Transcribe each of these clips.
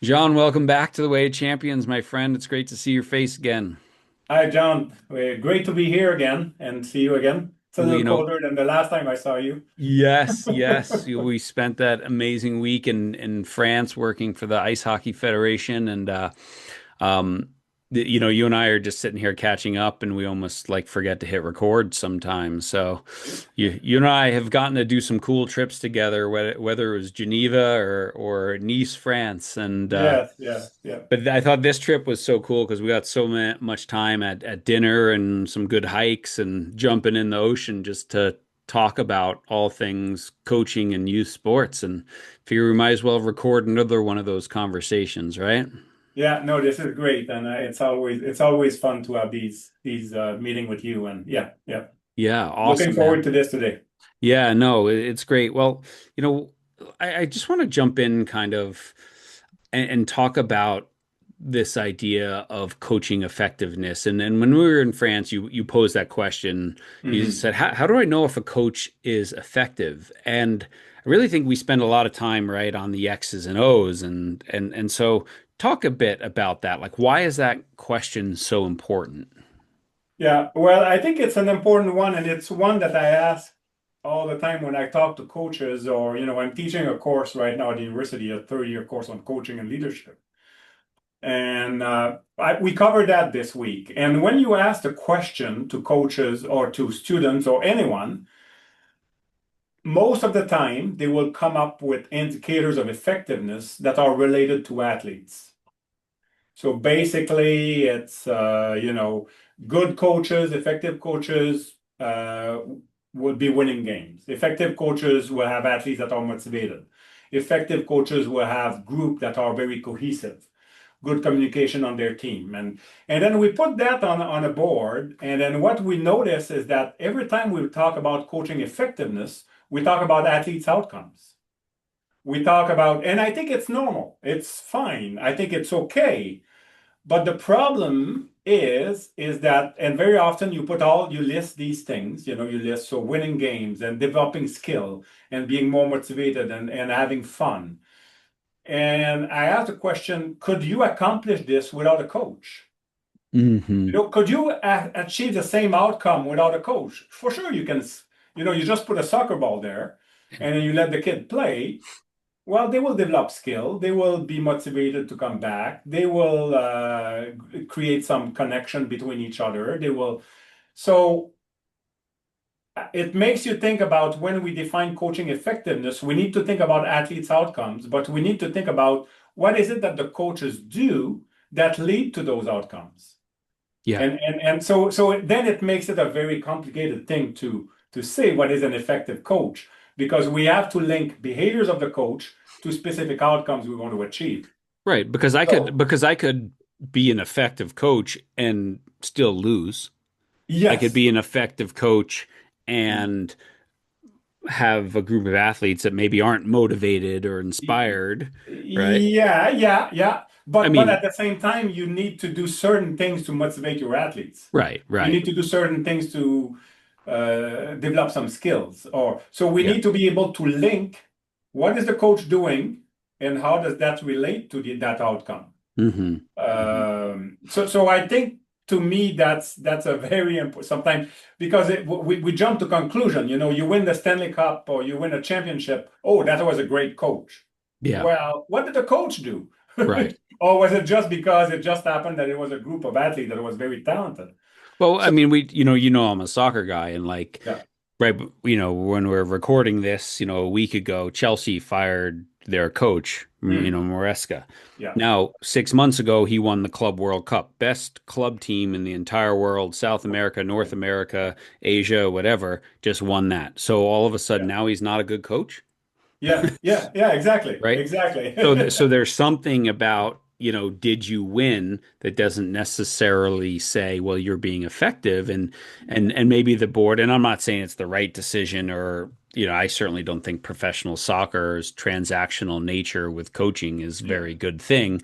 Jean, welcome back to the Way of Champions, my friend. It's great to see your face again. Hi, John. Great to be here again and see you again. It's a We, little you know, colder than the last time I saw you. yes. We spent that amazing week in France working for the Ice Hockey Federation, and um, you and I are just sitting here catching up, and we almost like forget to hit record sometimes. So, you and I have gotten to do some cool trips together, whether it was Geneva or Nice, France, and Yes, yeah, yeah. but I thought this trip was so cool because we got so much time at dinner and some good hikes and jumping in the ocean just to talk about all things coaching and youth sports. And figure we might as well record another one of those conversations, right? Yeah, no, this is great, and it's always fun to have these meeting with you, and yeah, yeah. Yeah, Looking awesome, forward man. to this today. Yeah, no, it's great. Well, you know, I just want to jump in kind of and talk about this idea of coaching effectiveness. And when we were in France, you posed that question. You Hmm. said, how do I know if a coach is effective? And I really think we spend a lot of time, right, on the X's and O's. And so talk a bit about that. Like, why is that question so important? Yeah, well, I think it's an important one, and it's one that I ask all the time when I talk to coaches, or I'm teaching a course right now at the university, a third-year course on coaching and leadership. And we covered that this week. And when you ask the question to coaches or to students or anyone, most of the time they will come up with indicators of effectiveness that are related to athletes. So basically, it's good coaches, effective coaches will be winning games. Effective coaches will have athletes that are motivated. Effective coaches will have group that are very cohesive, good communication on their team. And then we put that on a board. And then what we notice is that every time we talk about coaching effectiveness, we talk about athletes' outcomes. We talk about, and I think it's normal. It's fine. I think it's okay. But the problem is that, and very often you list these things, you list so winning games and developing skill and being more motivated and having fun. And I asked the question, could you accomplish this without a coach? Hmm. Could you achieve the same outcome without a coach? For sure, you can. You just put a soccer ball there, and then you let the kid play. Well, they will develop skill. They will be motivated to come back. They will create some connection between each other. They will. So it makes you think about when we define coaching effectiveness, we need to think about athletes' outcomes, but we need to think about what is it that the coaches do that lead to those outcomes. Yeah. And so then it makes it a very complicated thing to say what is an effective coach, because we have to link behaviors of the coach to specific outcomes we want to achieve. Right. So Because I could be an effective coach and still lose. I could yes. be an effective coach and have a group of athletes that maybe aren't motivated or inspired, right? Yeah, yeah, yeah. I But mean, at the same time, you need to do certain things to motivate your athletes. You right. need to do certain things to develop some skills. Or so we Yeah. need to be able to link what is the coach doing and how does that relate to that outcome. Hmm. Hmm. So I think to me that's a very important sometimes because we jump to conclusion. You win the Stanley Cup or you win a championship. Oh, that was a great coach. Yeah. Well, what did the coach do? Right. Or was it just because it just happened that it was a group of athletes that was very talented? Well, I So mean, I'm a soccer guy and like, yeah. right, when we're recording this, a week ago, Chelsea fired their coach, Hmm. Maresca. Yeah. Now, 6 months ago, he won the Club World Cup, best club team in the entire world, South America, North America, Asia, whatever, just won that. So all of a sudden, Yeah. now he's not a good coach, Yeah. Yeah. Yeah. Exactly. right? Exactly. So there's something about, did you win that doesn't necessarily say, well, you're being effective and maybe the board, and I'm not saying it's the right decision or, I certainly don't think professional soccer's transactional nature with coaching is a Yeah. very good thing.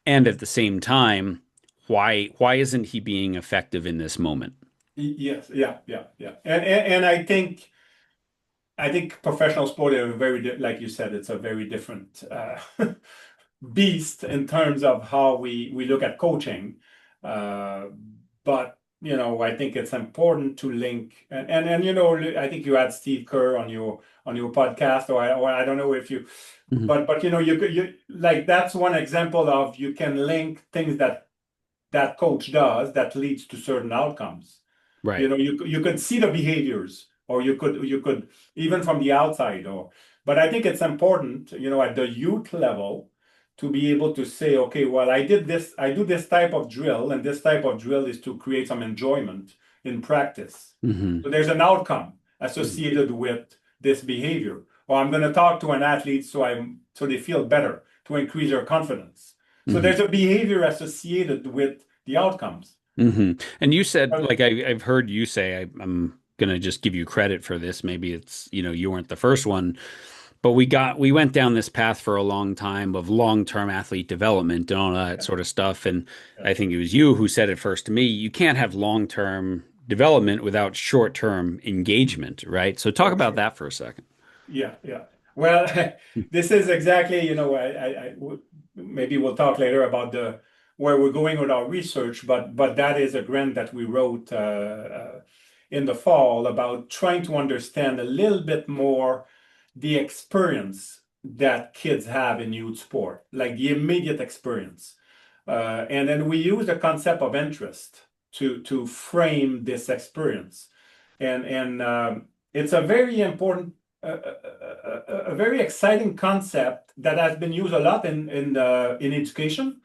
And at the same time, why isn't he being effective in this moment? Yes. Yeah. Yeah. Yeah. And I think professional sport are like you said, it's a very different beast in terms of how we look at coaching. Uh, but I think it's important to link and I think you had Steve Kerr on your podcast, or I don't know if you, Hmm. but you like that's one example of you can link things that coach does that leads to certain outcomes. Right. You could see the behaviors, or you could even from the outside, but I think it's important, at the youth level to be able to say, okay, well, I do this type of drill, and this type of drill is to create some enjoyment in practice. Hmm. So there's an outcome associated with this behavior. Or I'm going to talk to an athlete so they feel better to increase their confidence. So Hmm. there's a behavior associated with the outcomes. Hmm. And you said, Uh, like, I've heard you say, I'm gonna just give you credit for this. Maybe it's, you weren't the first one, but we went down this path for a long time of long-term athlete development and all that yeah, sort of stuff. And yeah, I think it was you who said it first to me. You can't have long-term development without short-term engagement, right? So talk for about sure. that for a second. Yeah, yeah. Well, this is exactly, maybe we'll talk later about the where we're going with our research, but that is a grant that we wrote in the fall about trying to understand a little bit more the experience that kids have in youth sport, like the immediate experience. And then we use the concept of interest to frame this experience. And it's a very important a very exciting concept that has been used a lot in education.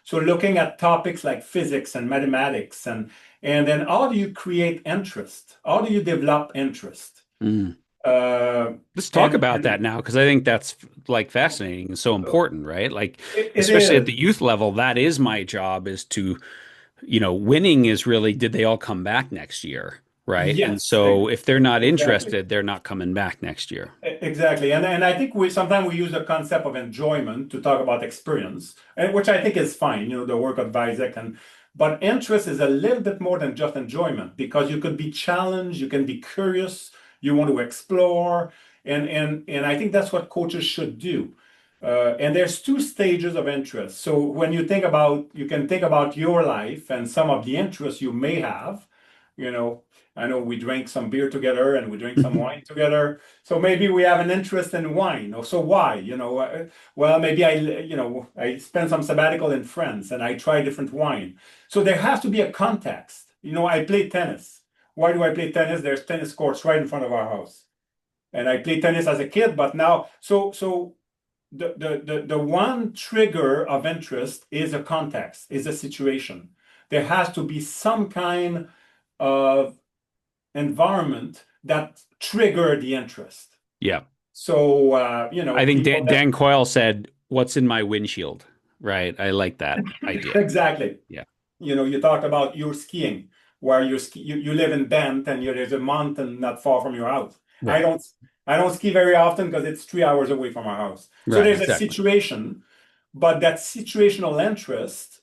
So looking at topics like physics and mathematics, and then how do you create interest? How do you develop interest? Mm. Uh, Let's talk about and that now because I think that's like fascinating and so important, right? Like, it especially at the is. youth level, that is my job is to, winning is really, did they all come back next year? Right. And Yes, so if they're not exactly. interested, they're not coming back next year. Exactly. And I think we sometimes we use the concept of enjoyment to talk about experience, and which I think is fine, the work of Isaac, but interest is a little bit more than just enjoyment, because you could be challenged, you can be curious, you want to explore, and I think that's what coaches should do. And there's two stages of interest. So when you can think about your life and some of the interests you may have, you know, I know we drank some beer together and we drink some wine together. So maybe we have an interest in wine. Or so why? Well, maybe I spend some sabbatical in France and I try different wine. So there has to be a context. I play tennis. Why do I play tennis? There's tennis courts right in front of our house. And I played tennis as a kid, but now so the one trigger of interest is a context, is a situation. There has to be some kind of environment that trigger the interest. Yeah. So, I think people that Dan Coyle said, "What's in my windshield?" Right. I like that idea. exactly. Yeah. You talked about your skiing, where you live in Bent and there's a mountain not far from your house. I Right. don't I don't ski very often because it's 3 hours away from our house. So Right. there's a Exactly. situation, but that situational interest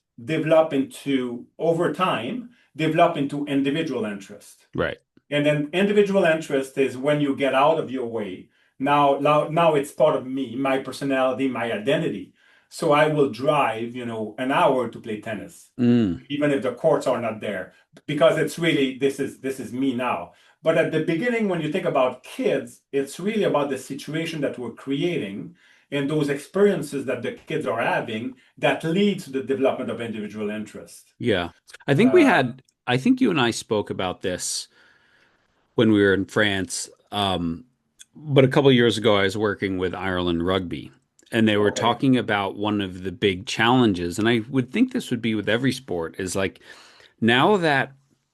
over time, develop into individual interest. Right. And then individual interest is when you get out of your way. Now it's part of me, my personality, my identity. So I will drive, an hour to play tennis, Mm. even if the courts are not there, because it's really this is me now. But at the beginning, when you think about kids, it's really about the situation that we're creating and those experiences that the kids are having that lead to the development of individual interest. Yeah. Uh, I think you and I spoke about this when we were in France. But a couple of years ago, I was working with Ireland Rugby, and they were okay. talking about one of the big challenges. And I would think this would be with every sport is like now that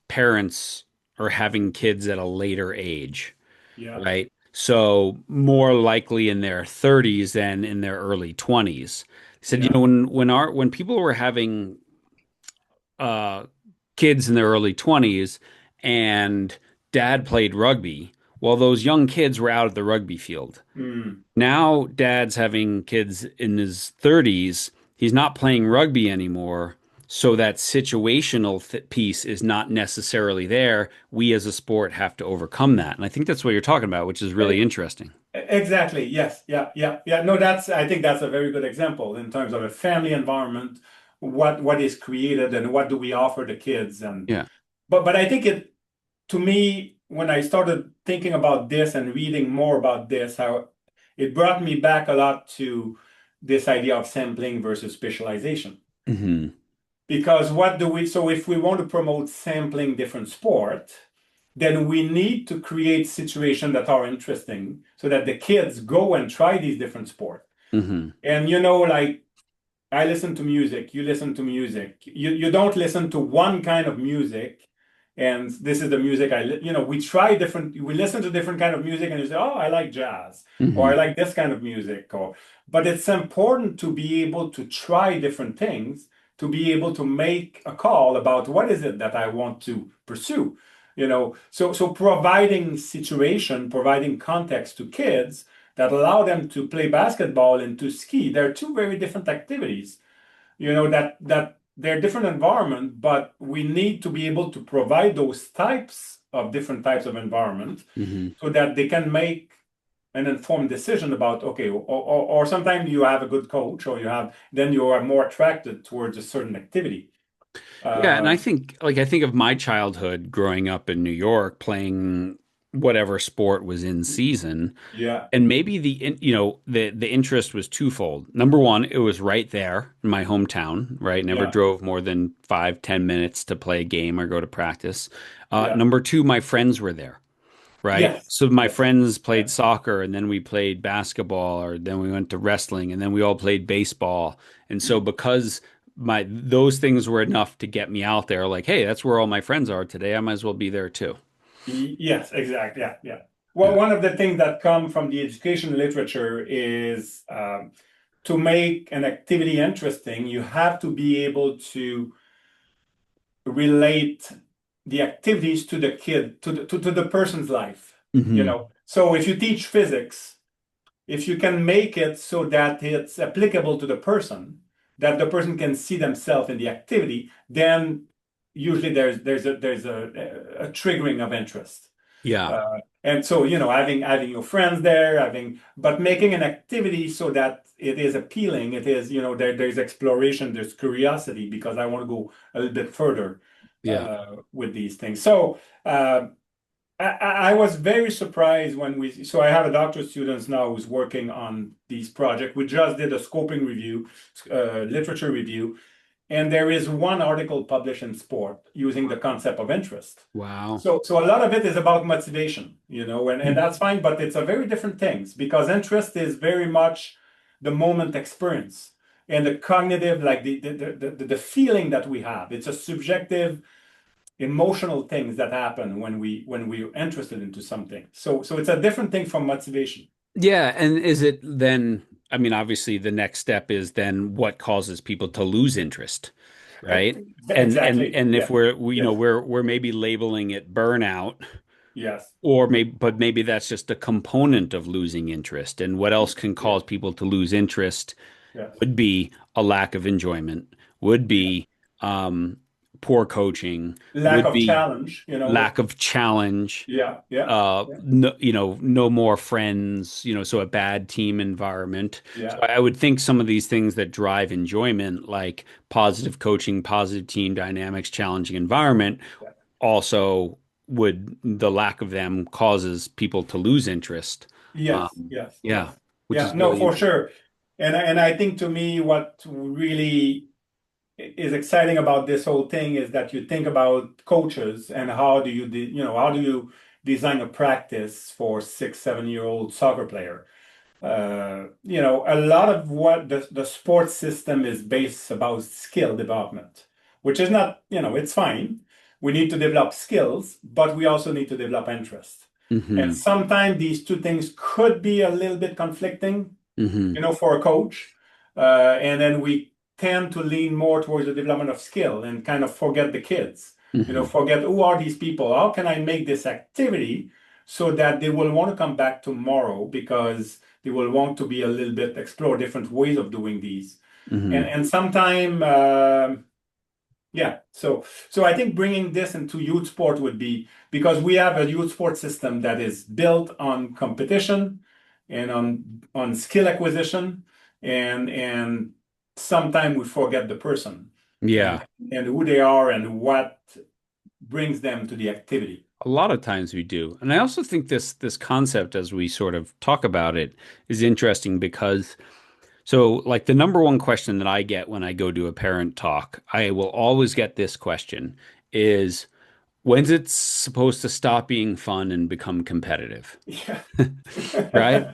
parents are having kids at a later age, Yeah. right? So more likely in their 30s than in their early 20s. He said, Yeah. when people were having uh, kids in their early 20s and dad played rugby, well, those young kids were out at the rugby field. Mm. Now dad's having kids in his 30s. He's not playing rugby anymore. So that situational piece is not necessarily there. We as a sport have to overcome that. And I think that's what you're talking about, which is really interesting. Exactly. Yes. Yeah. Yeah. Yeah. No, I think that's a very good example in terms of a family environment, what is created and what do we offer the kids. And Yeah. but I think to me, when I started thinking about this and reading more about this, how it brought me back a lot to this idea of sampling versus specialization. Hmm. Because so if we want to promote sampling different sport, then we need to create situations that are interesting so that the kids go and try these different sports. Hmm. And like I listen to music, you listen to music. You don't listen to one kind of music, and this is the music we listen to different kind of music, and you say, "Oh, I like jazz," or Hmm. "I like this kind of music," or but it's important to be able to try different things, to be able to make a call about what is it that I want to pursue. So providing context to kids that allow them to play basketball and to ski. They're two very different activities, that they're different environment, but we need to be able to provide those different types of environment Hmm. so that they can make an informed decision about, okay, or sometimes you have a good coach or then you are more attracted towards a certain activity. Yeah, and Uh, I think of my childhood growing up in New York playing whatever sport was in season. yeah, And maybe the interest was twofold. Number one, it was right there in my hometown, right? Never yeah, drove more than 5, 10 minutes to play a game or go to practice. yeah, Number two, my friends were there, right? yes, So my yes, friends played yeah. soccer, and then we played basketball, or then we went to wrestling, and then we all played baseball. And so because my those things were enough to get me out there, like, hey, that's where all my friends are today. I might as well be there too. Yes, exactly. Yeah, yeah. Well, Yeah. one of the things that come from the education literature is to make an activity interesting, you have to be able to relate the activities to the kid, to the person's life. Hmm. So if you teach physics, if you can make it so that it's applicable to the person, that the person can see themselves in the activity, then usually there's a triggering of interest. Yeah. And so, having your friends there, but making an activity so that it is appealing, it is, there's exploration, there's curiosity, because I want to go a little bit further Yeah. with these things. So, I was very surprised so I have a doctoral student now who's working on these projects. We just did a scoping review, literature review, and there is one article published in Sport using the concept of interest. Wow. So a lot of it is about motivation, and that's fine, but it's a very different things because interest is very much the moment experience and the cognitive, like the feeling that we have. It's a subjective, emotional things that happen when we're interested into something. So it's a different thing from motivation. Yeah, and is it then, I mean, obviously the next step is then what causes people to lose interest, right? Exactly. And if Yeah. Yes. we're maybe labeling it burnout, Yes. or maybe that's just a component of losing interest. And what else can Yes. cause people to lose interest Yes. would be a lack of enjoyment, would Yeah. be um, poor coaching, Lack would of be challenge. lack of challenge, Yeah. Yeah. Yeah. no, no more friends, so a bad team environment. So Yeah. I would think some of these things that drive enjoyment, like positive coaching, positive team dynamics, challenging environment, Yeah. also would the lack of them causes people to lose interest. Yes. Yes. Yeah, Yes. which Yeah. is No, really for interesting. sure. And I think to me, what really is exciting about this whole thing is that you think about coaches and how do you design a practice for 6, 7 year old soccer player. A lot of what the sports system is based about skill development, which is not, it's fine. We need to develop skills, but we also need to develop interest. And Hmm. sometimes these two things could be a little bit conflicting, Hmm. for a coach. And then we tend to lean more towards the development of skill and kind of forget the kids, Hmm. forget who are these people? How can I make this activity so that they will want to come back tomorrow because they will want to be a little bit explore different ways of doing these. And Hmm. and sometimes Yeah. So I think bringing this into youth sport would be because we have a youth sport system that is built on competition and on skill acquisition and sometimes we forget the person and Yeah. and who they are and what brings them to the activity. A lot of times we do. And I also think this concept as we sort of talk about it is interesting because so like the number one question that I get when I go to a parent talk, I will always get this question is when's it supposed to stop being fun and become competitive? Yeah. Right?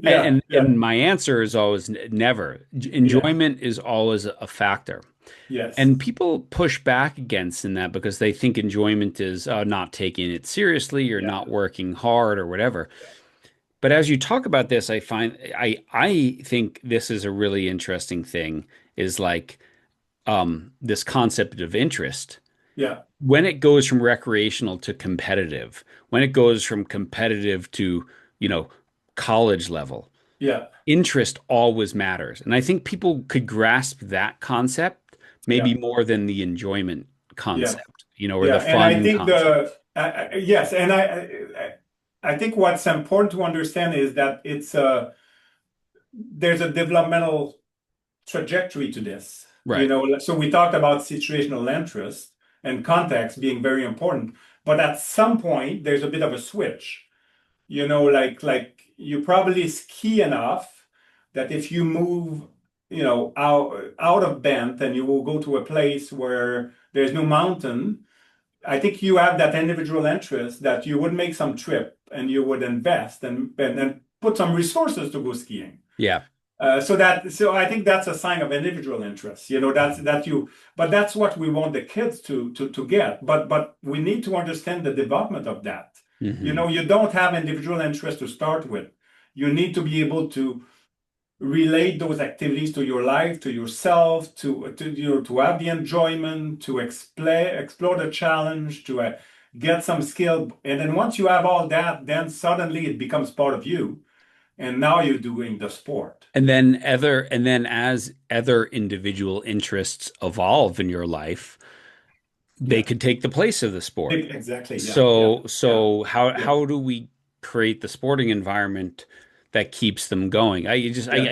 Yeah, yeah, And my answer is always never. yeah, Enjoyment is always a factor. yes, And people push back against in that because they think enjoyment is not taking it seriously or yeah, not working hard or whatever. But as you talk about this, I think this is a really interesting thing is like this concept of interest. yeah, When it goes from recreational to competitive, when it goes from competitive to, you know, college level, yeah, interest always matters. And I think people could grasp that concept maybe yeah, more than the enjoyment yeah. concept, you know, or Yeah, the and I fun think concept. yes, and I think what's important to understand is that there's a developmental trajectory to this. You Right. know, so we talked about situational interest and context being very important, but at some point there's a bit of a switch. You know, like you probably ski enough that if you move, you know, out of Bend and you will go to a place where there's no mountain. I think you have that individual interest that you would make some trip and you would invest and put some resources to go skiing. Yeah. So I think that's a sign of individual interest. You know, but that's what we want the kids to get. But we need to understand the development of that. You Hmm. know, you don't have individual interest to start with. You need to be able to relate those activities to your life, to yourself, to you know, to have the enjoyment, to explore the challenge, to get some skill. And then once you have all that, then suddenly it becomes part of you. And now you're doing the sport. And then as other individual interests evolve in your life, they Yeah. could take the place of the sport. Exactly. Yeah. Yeah. Yeah. So Yeah. how do we create the sporting environment that keeps them going? Yeah.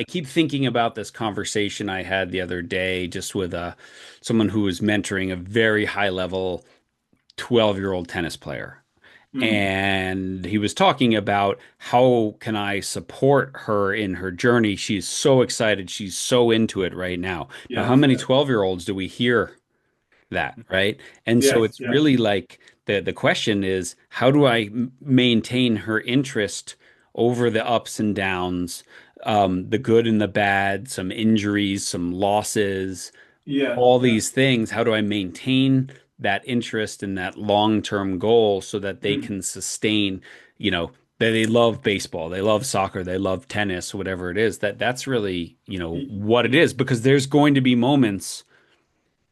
I keep thinking about this conversation I had the other day just with someone who was mentoring a very high level 12-year-old tennis player. Mm. And he was talking about how can I support her in her journey? She's so excited. She's so into it right now. Now, how Yes. many Yes. 12-year-olds do we hear that, right? And so Yes. it's Yeah. really like the question is how do I maintain her interest over the ups and downs, the good and the bad, some injuries, some losses, Yeah. all Yeah. these things. How do I maintain that interest in that long-term goal so that they Mm. can sustain, you know, that they love baseball, they love soccer, they love tennis, whatever it is, that's really, you know, Y- what it is because there's going to be moments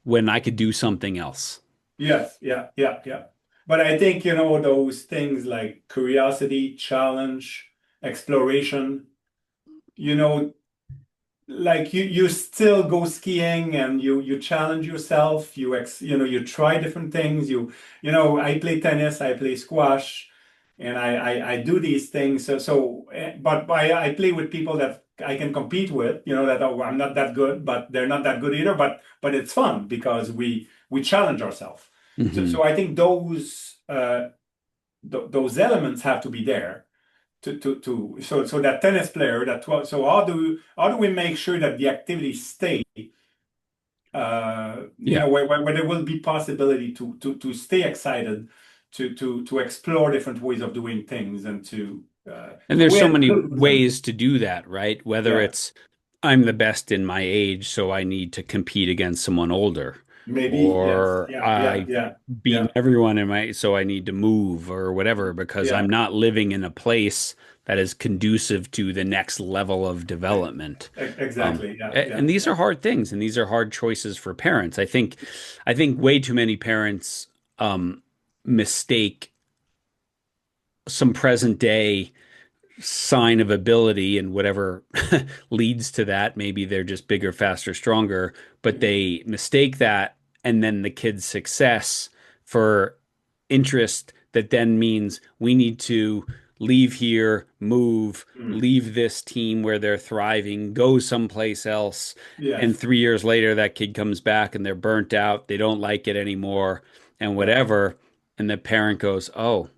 when I could do something else. Yes. Yeah. Yeah. Yeah. But I think, you know, those things like curiosity, challenge, exploration, you know, like you still go skiing and you challenge yourself, you know, you try different things. You know, I play tennis, I play squash, and I do these things. But I play with people that I can compete with, you know, that oh, I'm not that good, but they're not that good either. But it's fun because we challenge ourselves. So Hmm. I think those elements have to be there so that tennis player that 12, so how do we make sure that the activities stay you Yeah. know where there will be possibility to stay excited to explore different ways of doing things and And to there's so win many to lose and ways to do that, right? Whether yeah it's I'm the best in my age, so I need to compete against someone older, maybe yes or yeah yeah I've yeah beaten yeah everyone in my, so I need to move or whatever because yeah I'm not living in a place that is conducive to the next level of development. exactly yeah And yeah these yeah are hard things, and these are hard choices for parents. I think way too many parents mistake some present day sign of ability and whatever leads to that. Maybe they're just bigger, faster, stronger, but Mhm. they mistake that and then the kid's success for interest that then means we need to leave here, move, Mm. leave this team where they're thriving, go someplace else. And Yes. 3 years later, that kid comes back and they're burnt out. They don't like it anymore and Yeah. whatever. And the parent goes, "Oh,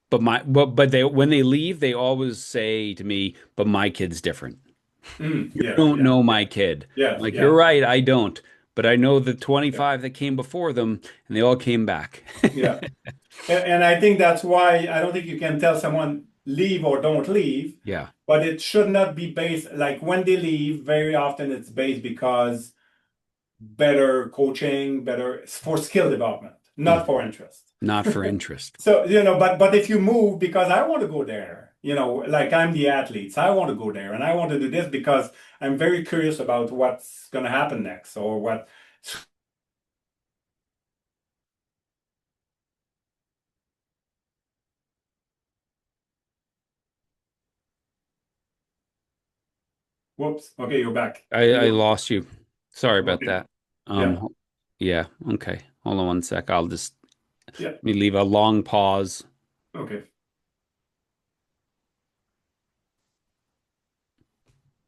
but they when they leave, they always say to me, but my kid's different. Mm. You Yes. don't Yeah. know Yeah. my kid." I'm Yes. like, "You're Yeah. right, I don't. But I know the Yeah. 25 that came before them, and they all came back." Yeah. And I think that's why I don't think you can tell someone leave or don't leave, Yeah. but it should not be based like when they leave, very often it's based because better coaching, better for skill development, not for Mhm. interest. Not for interest. So, but if you move because I want to go there, like I'm the athlete, so I want to go there and I want to do this because I'm very curious about what's going to happen next or what. Whoops. Okay, you're back. I You lost you. Sorry about okay? that. Yeah. Yeah, okay. Hold on one sec. I'll just Yeah. let me leave a long pause. Okay.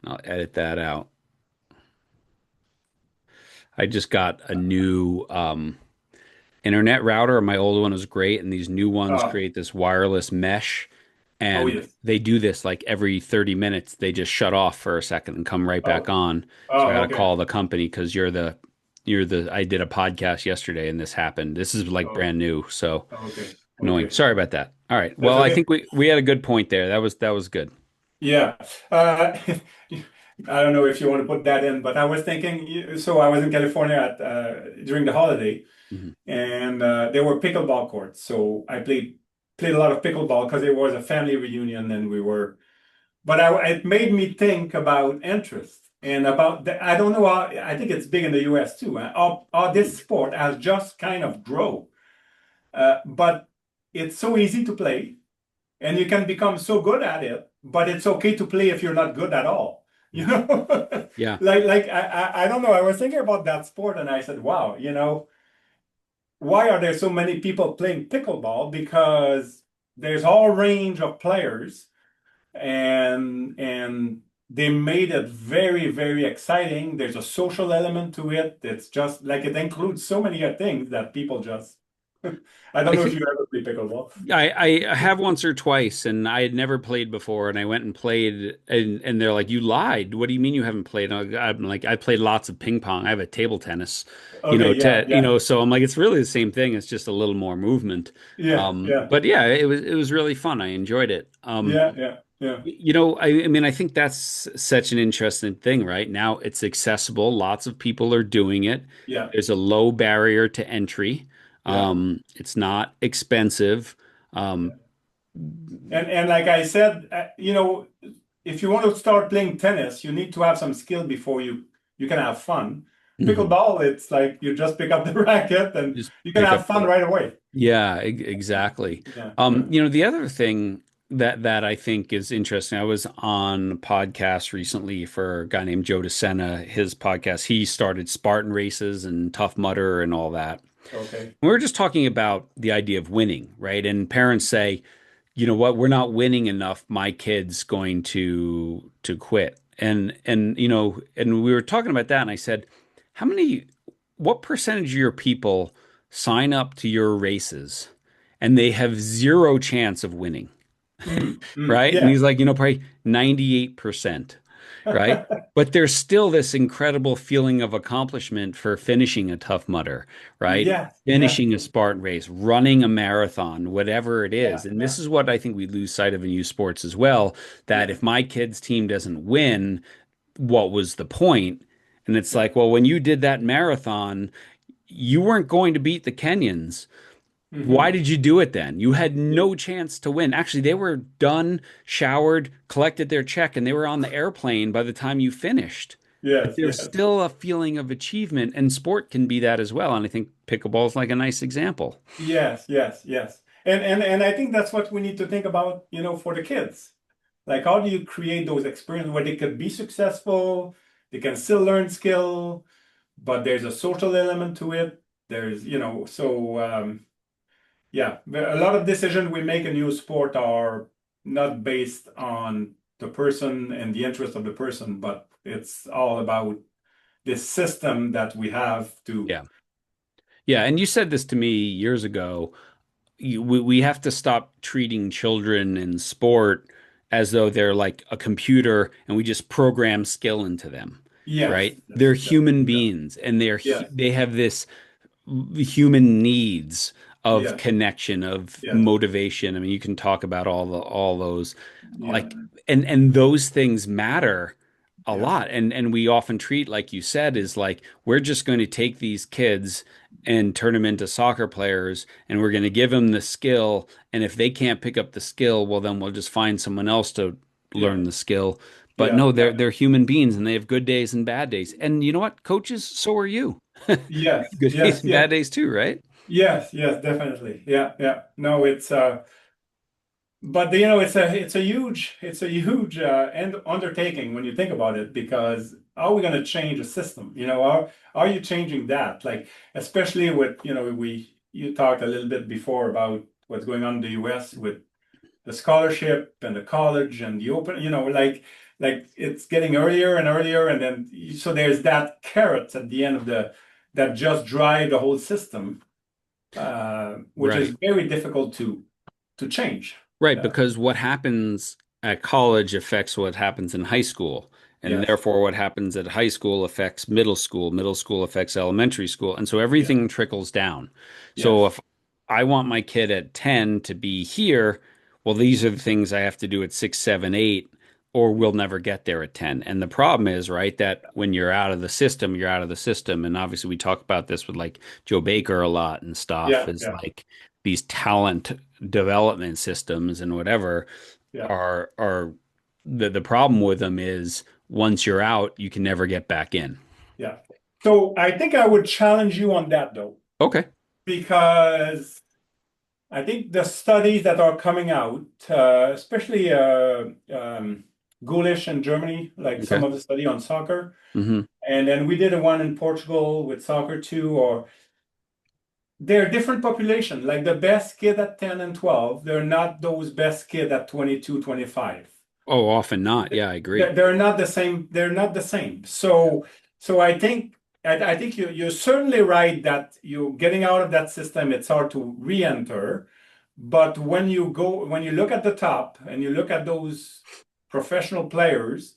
I'll edit that out. I just got a new internet router. My old one was great, and these new ones Uh, create this wireless mesh, oh and yes. they do this like every 30 minutes. They just shut off for a second and come right back Oh. on. So I got Oh, to okay. call the company because you're the I did a podcast yesterday and this happened. This is like Oh, brand new, so okay. annoying. Okay. Sorry about that. All right. That's Well, I okay. think we had a good point there. That was good. Yeah. Uh, I don't know if you want to put that in, but I was thinking, so I was in California during the holiday, Mhm. and there were pickleball courts. So I played a lot of pickleball because it was a family reunion, and we were. But it made me think about interest and about I don't know how, I think it's big in the US too. How this sport has just kind of grown, but it's so easy to play and you can become so good at it, but it's okay to play if you're not good at all. You Yeah. know, Yeah. I don't know. I was thinking about that sport and I said, wow, why are there so many people playing pickleball? Because there's all range of players and they made it very, very exciting. There's a social element to it. It's just like it includes so many things that people just I don't I know if think you ever play pickleball. I have once or twice, and I had never played before, and I went and played, and they're like, "You lied. What do you mean you haven't played?" I'm like, "I played lots of ping pong. I have a table tennis, Okay, yeah, yeah, so I'm like, it's really the same thing. It's just a little more movement." yeah, yeah, But yeah, it was really fun. I enjoyed it. yeah, yeah, yeah, I mean, I think that's such an interesting thing, right? Now it's accessible. Lots of people are doing it. yeah, There's a low barrier to entry. yeah, It's not expensive. Um, yeah. And like I said, if you want to start playing tennis, you need to have some skill before you can have fun. mhm. Pickleball, it's like you just pick up the racket and Just you can pick have up fun the right away. Yeah, exactly. Yeah, yeah. The other thing that I think is interesting, I was on a podcast recently for a guy named Joe DeSena, his podcast. He started Spartan races and Tough Mudder and all that. Okay. We were just talking about the idea of winning, right? And parents say, you know what, we're not winning enough. My kid's going to quit. And we were talking about that, and I said, what percentage of your people sign up to your races and they have zero chance of winning, right? And Yeah. he's like, probably 98%, right? But there's still this incredible feeling of accomplishment for finishing a Tough Mudder, right? Yes, yes, Finishing a Spartan race, running a marathon, whatever it yeah, is. And yeah, this is what I think we lose sight of in youth sports as well, that yeah, if my kid's team doesn't win, what was the point? And it's yeah. like, well, when you did that marathon, you weren't going to beat the Kenyans. Why Hmm. did you do it then? You had Yeah. no chance to win. Actually, they were done, showered, collected their check, and they were on the airplane by the time you finished. But Yes, there's yes, still a feeling of achievement, and sport can be that as well. And I think pickleball is like a nice example. yes, yes, yes. And I think that's what we need to think about, for the kids. Like, how do you create those experiences where they could be successful, they can still learn skill, but there's a social element to it. There's, yeah, a lot of decisions we make in new sport are not based on the person and the interest of the person, but it's all about this system that we have to. Yeah. Yeah. And you said this to me years ago. We have to stop treating children in sport as though they're like a computer and we just program skill into them, Yes, right? yes, They're yes, human yeah, beings and yes, they have this human needs of yes, connection, of yes, motivation. I mean, you can talk about all those yeah, like and those things matter a yeah, lot. And we often treat, like you said, is like we're just going to take these kids and turn them into soccer players and we're going to give them the skill. And if they can't pick up the skill, well, then we'll just find someone else to yeah, learn the skill. But yeah, no, yeah, they're human beings and they have good days and bad days. And you know what? Coaches, so are you. yes, Good days yes, and yeah, bad days too, right? yes, yes, definitely, yeah, yeah. No, it's but it's a huge and undertaking when you think about it, because are we going to change a system? Are you changing that? Like, especially with, you talked a little bit before about what's going on in the US with the scholarship and the college and the open, like it's getting earlier and earlier, and then so there's that carrot at the end of the that just drive the whole system, which is Right. very difficult to change. Right, Yeah. because what happens at college affects what happens in high school. And Yes. therefore, what happens at high school affects middle school affects elementary school. And so Yeah. everything trickles down. So Yes. if I want my kid at 10 to be here, well, these are the things I have to do at 6, 7, 8, or we'll never get there at 10. And the problem is, right, that when you're out of the system, you're out of the system. And obviously, we talk about this with like Joe Baker a lot and stuff, Yeah. is Yeah. like these talent development systems and whatever Yeah. are the problem with them is once you're out, you can never get back in. Yeah. So I think I would challenge you on that though, Okay. because I think the studies that are coming out, especially Ghoulish in Germany, like some Okay. of the study on soccer, Hmm. and then we did a one in Portugal with soccer too, or they're different population. Like the best kid at 10 and 12, they're not those best kid at 22, 25. Oh, often not. Yeah, I agree. They're not the same. They're not the same. So I think you're certainly right that you getting out of that system, it's hard to re-enter. But when you look at the top and you look at those professional players,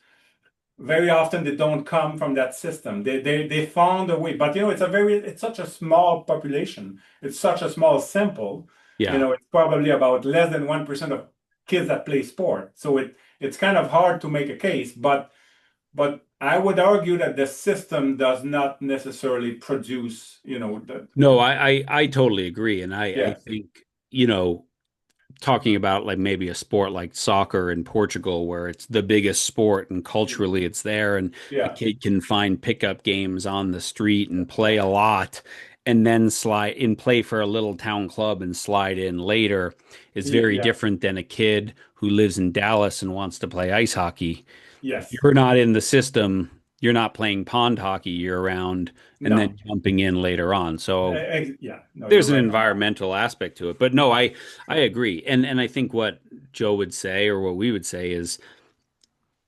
very often they don't come from that system. They found a way. But it's such a small population. It's such a small sample. Yeah. It's probably about less than 1% of kids that play sport. So it's kind of hard to make a case, but I would argue that the system does not necessarily produce, No, I totally agree. And I yes, think, talking about like maybe a sport like soccer in Portugal, where it's the biggest sport and culturally it's there, and a yeah, kid can find pickup games on the street and play a lot, and then slide in play for a little town club and slide in later is very yeah, different than a kid who lives in Dallas and wants to play ice hockey. If yes, you're not in the system, you're not playing pond hockey year round and then no, jumping in later on. So yeah, no, you're there's an right on that. environmental aspect to it. But no, I agree. And I think what Joe would say or what we would say is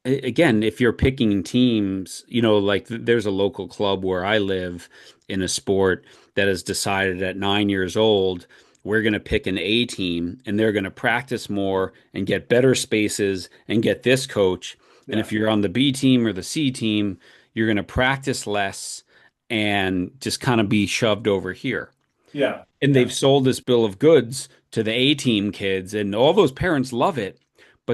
again, if you're picking teams, like there's a local club where I live in a sport that has decided at 9 years old, we're going to pick an A team and they're going to practice more and get better spaces and get this coach. And Yeah, if you're on the B team or the C team, you're going to practice less and just kind of be shoved over here. yeah, And they've yeah, sold this bill of goods to the A team kids, and all those parents love it.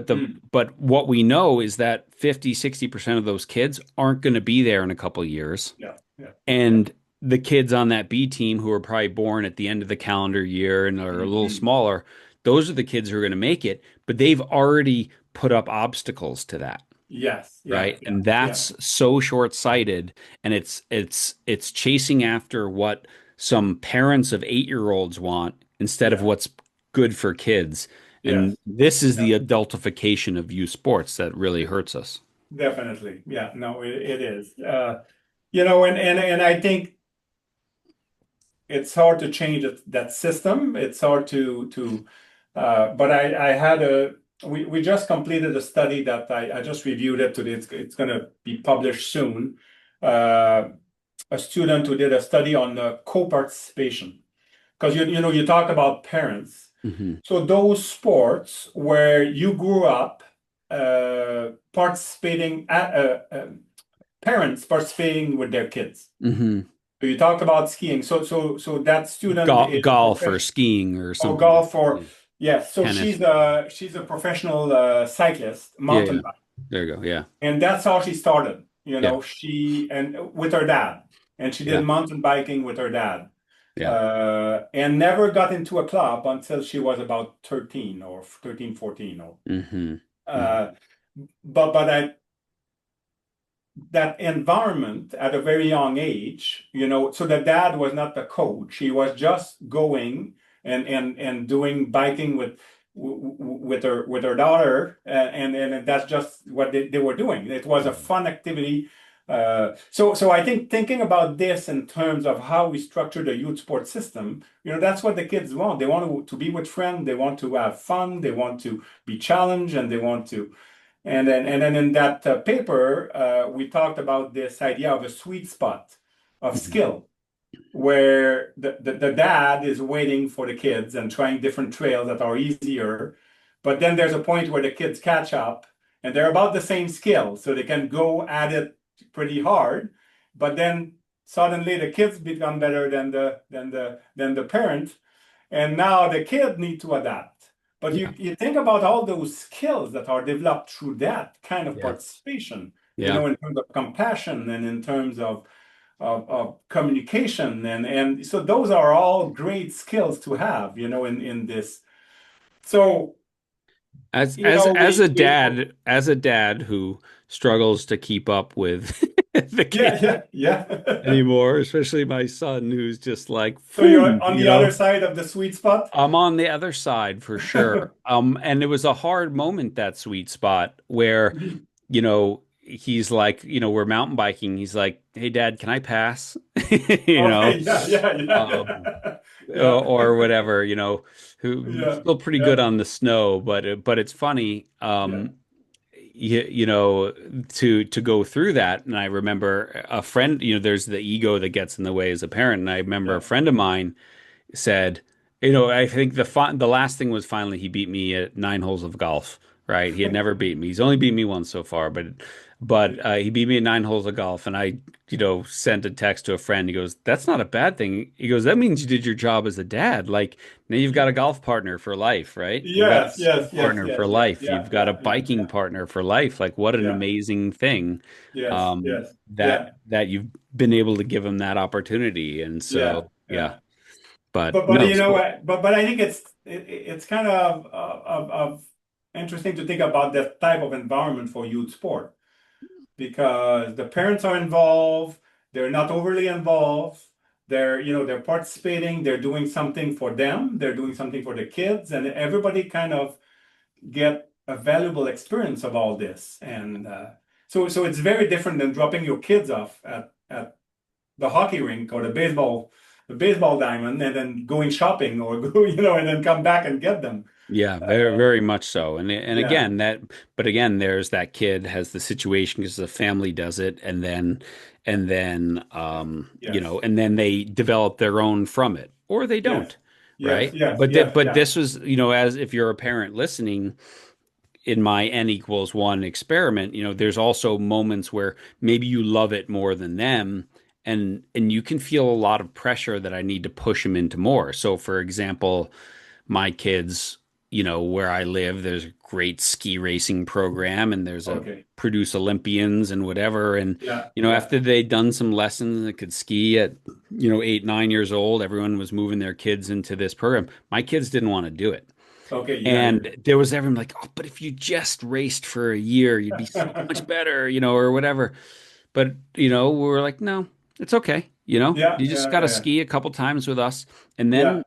mm, But what we know is that 50-60% of those kids aren't going to be there in a couple of years. yeah, yeah, yeah, And the kids on that B team who are probably born at the end of the calendar year and are a little mm, smaller, those are the kids who are going to make it, but they've already put up obstacles to that, yes, yeah, right? yeah, And yeah, that's so short-sighted, and it's chasing after what some parents of 8-year-olds want instead of yeah, what's good for kids. And yes, this is yeah, the adultification of youth sports that really hurts us. definitely, yeah, no, it is. and I think it's hard to change that system. It's hard but I had we just completed a study that I just reviewed it today. It's going to be published soon. Uh, a student who did a study on co-participation, because you talk about parents. Hmm. So those sports where you grew up participating parents participating with their kids. Hmm. So you talked about skiing. So that student is a Golf or professional, skiing or or something like golf, that. or Yeah. yes. So Tennis. she's a professional cyclist, Yeah, mountain yeah. bike, There you go. Yeah. and that's how she started. Yeah. She and with her dad, and she did Yeah. mountain biking with her dad, Yeah. and never got into a club until she was about 13 or 13, 14. Or Hmm. Hmm. uh, but that environment at a very young age, so the dad was not the coach. He was just going and doing biking with her daughter, and that's just what they were doing. It was a fun activity. So I think thinking about this in terms of how we structure the youth sports system, that's what the kids want. They want to be with friends. They want to have fun. They want to be challenged, and they want to. And then in that paper, we talked about this idea of a sweet spot of Hmm. skill, where the dad is waiting for the kids and trying different trails that are easier. But then there's a point where the kids catch up and they're about the same skill, so they can go at it pretty hard. But then suddenly the kids become better than the parent, and now the kid need to adapt. But Yeah. you think about all those skills that are developed through that kind of Yeah. participation, Yeah. in terms of compassion and in terms of communication. And so those are all great skills to have, in this. So, we As a dad who struggles to keep up with the yeah, kid yeah, yeah. anymore, especially my son who's just like, So you're "Phew," on the other side of the sweet spot. I'm on the other side for sure. And it was a hard moment, that sweet spot where, he's like, we're mountain biking. He's like, "Hey dad, can I pass?" You know, Okay, yeah, yeah, um, yeah. Yeah. or whatever, who Yeah, still pretty good yeah, on the snow, but it's funny, yeah, you know, to go through that. And I remember a friend, there's the ego that gets in the way as a parent. And I remember a yeah. friend of mine said, I think the last thing was finally he beat me at 9 holes of golf, right? He had never beaten me. He's only beat me once so far, but he beat me at 9 holes of golf, and I, sent a text to a friend. He goes, "That's not a bad thing." He goes, "That means you did your job as a dad. Like now you've got a golf partner for life, right? You've got a Yes, ski yes, yes, partner for yes, yes. life. Yeah, You've got a yeah, yeah, biking yeah, partner for life. Like what an yeah. amazing thing, Yes, yes, yeah, that you've been able to give him that opportunity." And yeah, so, yeah. yeah. But But no, you it's know cool. what? But I think it's kind of interesting to think about that type of environment for youth sport, because the parents are involved, they're not overly involved. They're participating, they're doing something for them, they're doing something for the kids, and everybody kind of get a valuable experience of all this. And so it's very different than dropping your kids off at the hockey rink or the baseball diamond, and then going shopping or go, and then come back and get them. Yeah, very, Uh, very much so. And yeah. again, but again, there's that kid has the situation because the family does it, Yes. and then they develop their own from it, or they Yes. don't, Yes. right? Yes. But Yes. Yeah. this was, as if you're a parent listening, in my n=1 experiment, there's also moments where maybe you love it more than them, and you can feel a lot of pressure that I need to push them into more. So, for example, my kids, where I live, there's a great ski racing program, and there's a Okay. produce Olympians and whatever. And, Yeah. Yeah. after they'd done some lessons and could ski at, 8, 9 years old, everyone was moving their kids into this program. My kids didn't want to do it. Okay. Yeah. Yeah. And there was everyone like, "Oh, but if you just raced for a year, you'd be so much better, or whatever." But, we were like, "No, it's okay. Yeah. You just Yeah. got to Yeah. ski a couple times with us." And Yeah. then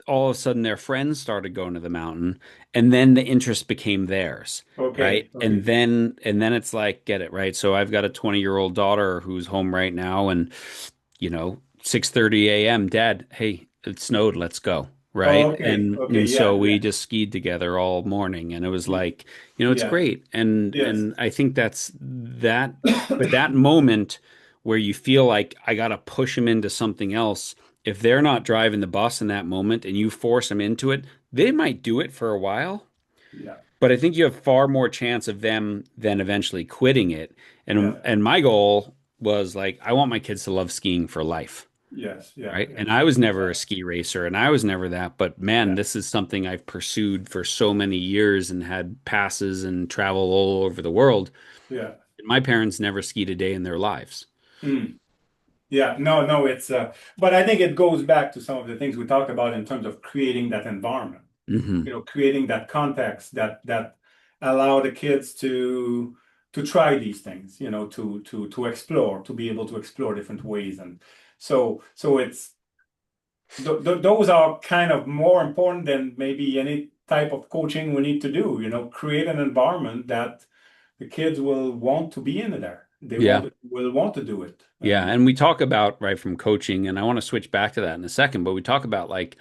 all of a sudden their friends started going to the mountain, and then the interest became theirs, right? Okay. And then it's like, get it, right? So I've got a 20-year-old daughter who's home right now, and 6:30 a.m., Dad, hey, it snowed, let's go. Right. Okay. And Okay. and so Yeah. we Yeah. just skied together all morning, and it was y- like, it's Yeah. great. Yes. And I think that's that, but that moment where you feel like I gotta push them into something else, if they're not driving the bus in that moment and you force them into it, they might do it for a while, Yeah. but I think you have far more chance of them than eventually quitting it. And Yeah. and my goal was like, I want my kids to love skiing for life. Yes. Yeah. Right. And I was Exactly. never a ski racer and I was never that. But man, Yeah. this is something I've pursued for so many years and had passes and travel all over the world. Yeah. My parents never skied a day in their lives. Mm. Yeah. No. No. But I think it goes back to some of the things we talked about in terms of creating that environment. Hmm. Creating that context that allow the kids to try these things, to explore, to be able to explore different ways, and so it's those are kind of more important than maybe any type of coaching we need to do. Create an environment that the kids will want to be in there. They Yeah. will want to do it, Yeah. and And we talk about, right, from coaching, and I want to switch back to that in a second, but we talk about like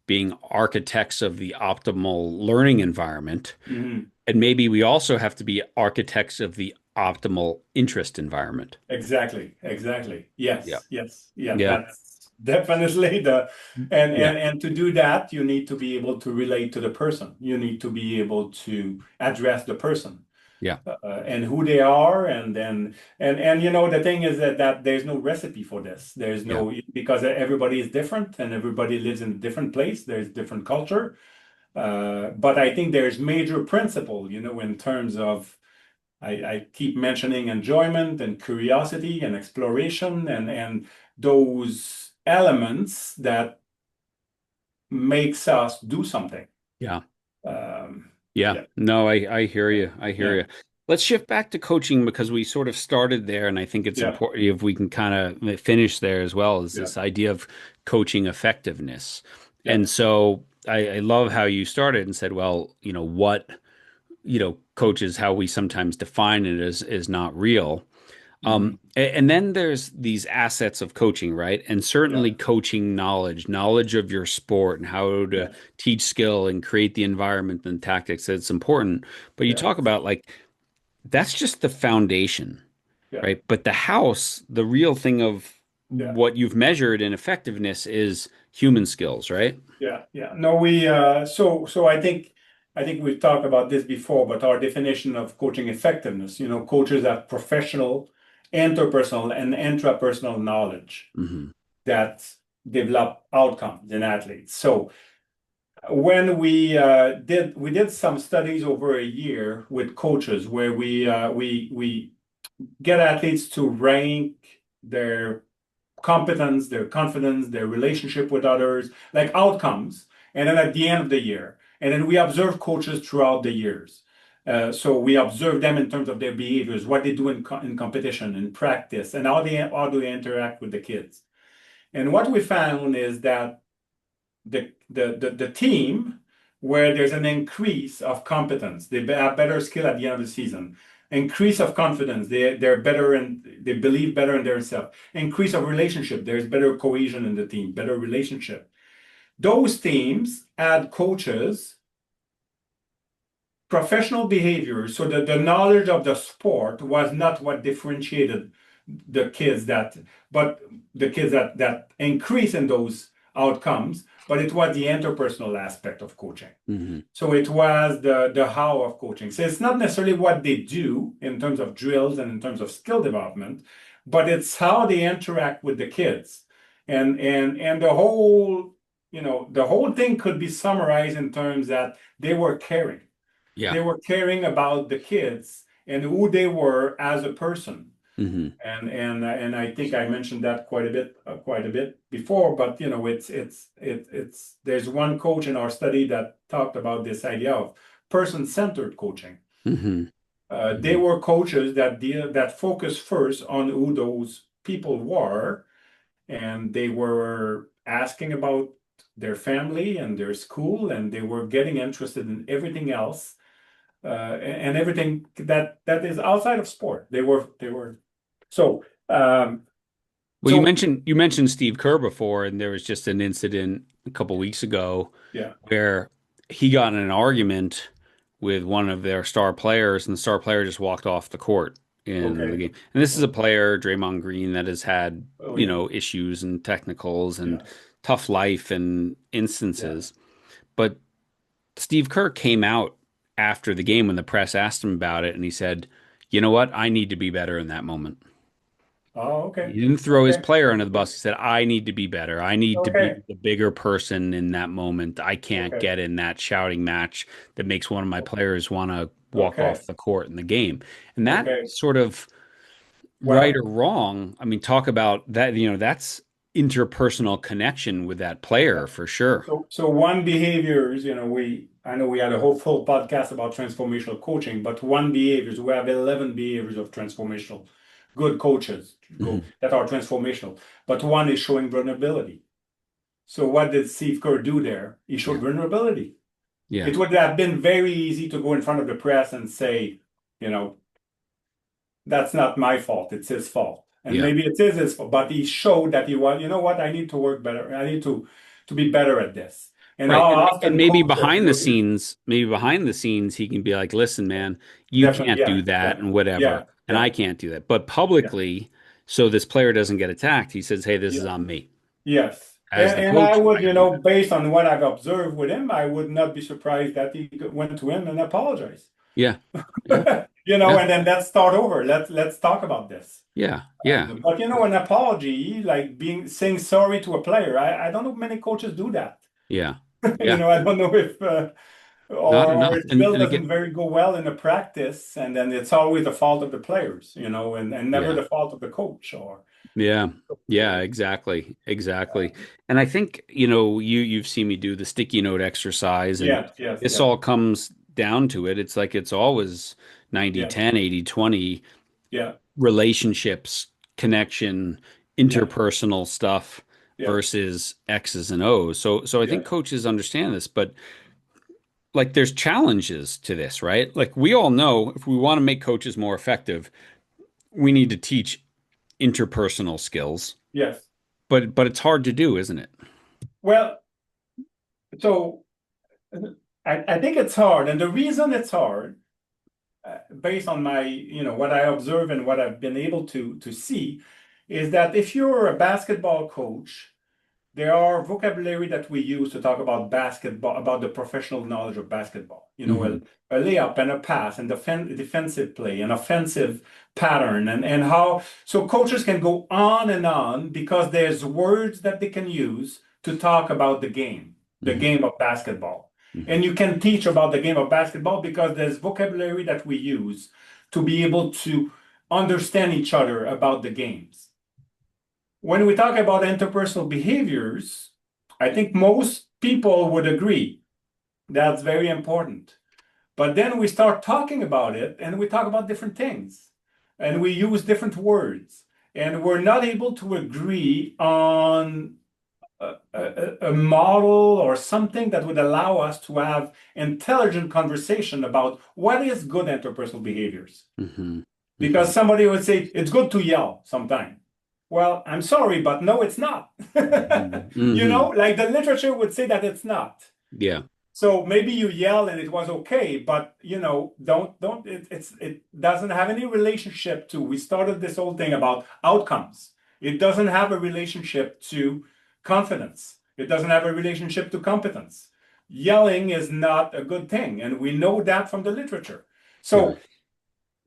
being architects of the optimal learning environment. Mhm. And maybe we also have to be architects of the optimal interest environment. Exactly, exactly. Yeah. Yes, yes, yeah. Yeah. That's definitely the and Yeah. and and to do that, you need to be able to relate to the person. You need to be able to address the person Yeah. and who they are, and then and the thing is that there's no recipe for this. There's Yeah. no because everybody is different and everybody lives in a different place. There's different culture, but I think there's major principle, in terms of I keep mentioning enjoyment and curiosity and exploration and those elements that makes us do something. Yeah. Um, Yeah. yeah, No, I hear yeah, you. I hear yeah, you. Let's shift back to coaching because we sort of started there, and I think it's yeah, important if we can kind of finish there as well, is yeah, this idea of coaching effectiveness. yeah, And so I love how you started and said, well, what, coaches, how we sometimes define it is not real. mhm, And then there's these assets of coaching, right? And yeah, certainly coaching knowledge of your sport and how to yes, teach skill and create the environment and tactics. That's important. But you yeah, talk about like that's just the foundation, yeah, right? But the house, the real thing of yeah, what you've measured in effectiveness is human skills, right? yeah, yeah. No, so I think we've talked about this before, but our definition of coaching effectiveness, coaches have professional, interpersonal, and intrapersonal knowledge Hmm. that develop outcomes in athletes. So when we did some studies over a year with coaches where we get athletes to rank their competence, their confidence, their relationship with others, like outcomes, and then at the end of the year, and then we observe coaches throughout the years. So we observe them in terms of their behaviors, what they do in competition, in practice, and how do they interact with the kids. And what we found is that the team where there's an increase of competence, they have better skill at the end of the season. Increase of confidence, they're better and they believe better in themselves. Increase of relationship, there's better cohesion in the team, better relationship. Those teams add coaches, professional behaviors, so that the knowledge of the sport was not what differentiated the kids that, but the kids that increase in those outcomes, but it was the interpersonal aspect of coaching. Hmm. So it was the how of coaching. So it's not necessarily what they do in terms of drills and in terms of skill development, but it's how they interact with the kids. And the whole thing could be summarized in terms that they were caring. Yeah. They were caring about the kids and who they were as a person. Hmm. And I think I mentioned that quite a bit before, but it's there's one coach in our study that talked about this idea of person-centered coaching. Hmm. They Hmm. were coaches that focus first on who those people were, and they were asking about their family and their school, and they were getting interested in everything else, and everything that is outside of sport. They were so Well, so you mentioned Steve Kerr before, and there was just an incident a couple weeks ago yeah. where he got in an argument with one of their star players, and the star player just walked off the court in the Okay. game. And this is a Okay. player, Draymond Green, that has had, Oh yeah. issues and technicals and Yeah. tough life and Yeah. instances. But Steve Kerr came out after the game when the press asked him about it, and he said, "You know what? I need to be better in that moment." Oh, okay. He didn't throw his Okay. player under the Okay. bus. He said, "I need to be better. I need to be Okay. the bigger person in that moment. I can't Okay. get in that shouting match that makes one of my players want to walk Okay. off the court in the game." And that Okay. sort of right Well, or wrong, I mean, talk about that, that's interpersonal connection with that yeah. player for sure. So one behaviors, I know we had a whole full podcast about transformational coaching, but one behaviors, we have 11 behaviors of transformational good coaches go Hmm. that are transformational. But one is showing vulnerability. So what did Steve Kerr do there? He showed Yeah. vulnerability. Yeah. It would have been very easy to go in front of the press and say, you know, that's not my fault, it's his fault. And Yeah. maybe it is his fault, but he showed that he was, you know what, I need to work better. I need to be better at this. And how Right. And often coaches would maybe behind the scenes, he can be like, listen, man, you definitely, can't yeah, do that yeah, and whatever. yeah, And yeah, I can't do that. But yeah, publicly, so this player doesn't get attacked, he says, hey, this is yeah, on me. yes. As the And I coach, would, I got to do that. based on what I've observed with him, I would not be surprised that he went to him and apologized. Yeah. Yeah. Yeah. And then let's start over. Let's talk about this. Yeah. Yeah. But an apology, like being saying sorry to a player, I don't know if many coaches do that. Yeah. Yeah. I don't know if Not or enough. it And still and doesn't again, very go well in the practice, and then it's always the fault of the players, and never yeah. the fault of the coach or Yeah. Yeah, exactly. Exactly. And I think, you've seen me do the sticky note exercise, and yes, yes, this yeah, all comes down to it. It's like it's always 90 yes, 10, 80 20 yeah, relationships, connection, yeah, interpersonal stuff yeah, versus X's and O's. So I yeah, think coaches understand this, but like there's challenges to this, right? Like we all know if we want to make coaches more effective, we need to teach interpersonal skills. yes. But it's hard to do, isn't it? Well, so I think it's hard, and the reason it's hard, based on my, what I observe and what I've been able to see, is that if you're a basketball coach, there are vocabulary that we use to talk about basketball, about the professional knowledge of basketball. Hmm. A layup and a pass and defensive play, an offensive pattern, and how so coaches can go on and on because there's words that they can use to talk about the Hmm. game of basketball. Hmm. And you can teach about the game of basketball because there's vocabulary that we use to be able to understand each other about the games. When we talk about interpersonal behaviors, I think most people would agree that's very important. But then we start talking about it and we talk about different things and we use different words and we're not able to agree on a model or something that would allow us to have intelligent conversation about what is good interpersonal behaviors. Hmm. Because Hmm. somebody would say it's good to yell sometimes. Well, I'm sorry, but no, it's not. Hmm. Hmm. Like the literature would say that it's not. Yeah. So maybe you yell and it was okay, but don't it doesn't have any relationship to we started this whole thing about outcomes. It doesn't have a relationship to confidence. It doesn't have a relationship to competence. Yelling is not a good thing, and we know that from the literature. Yeah. So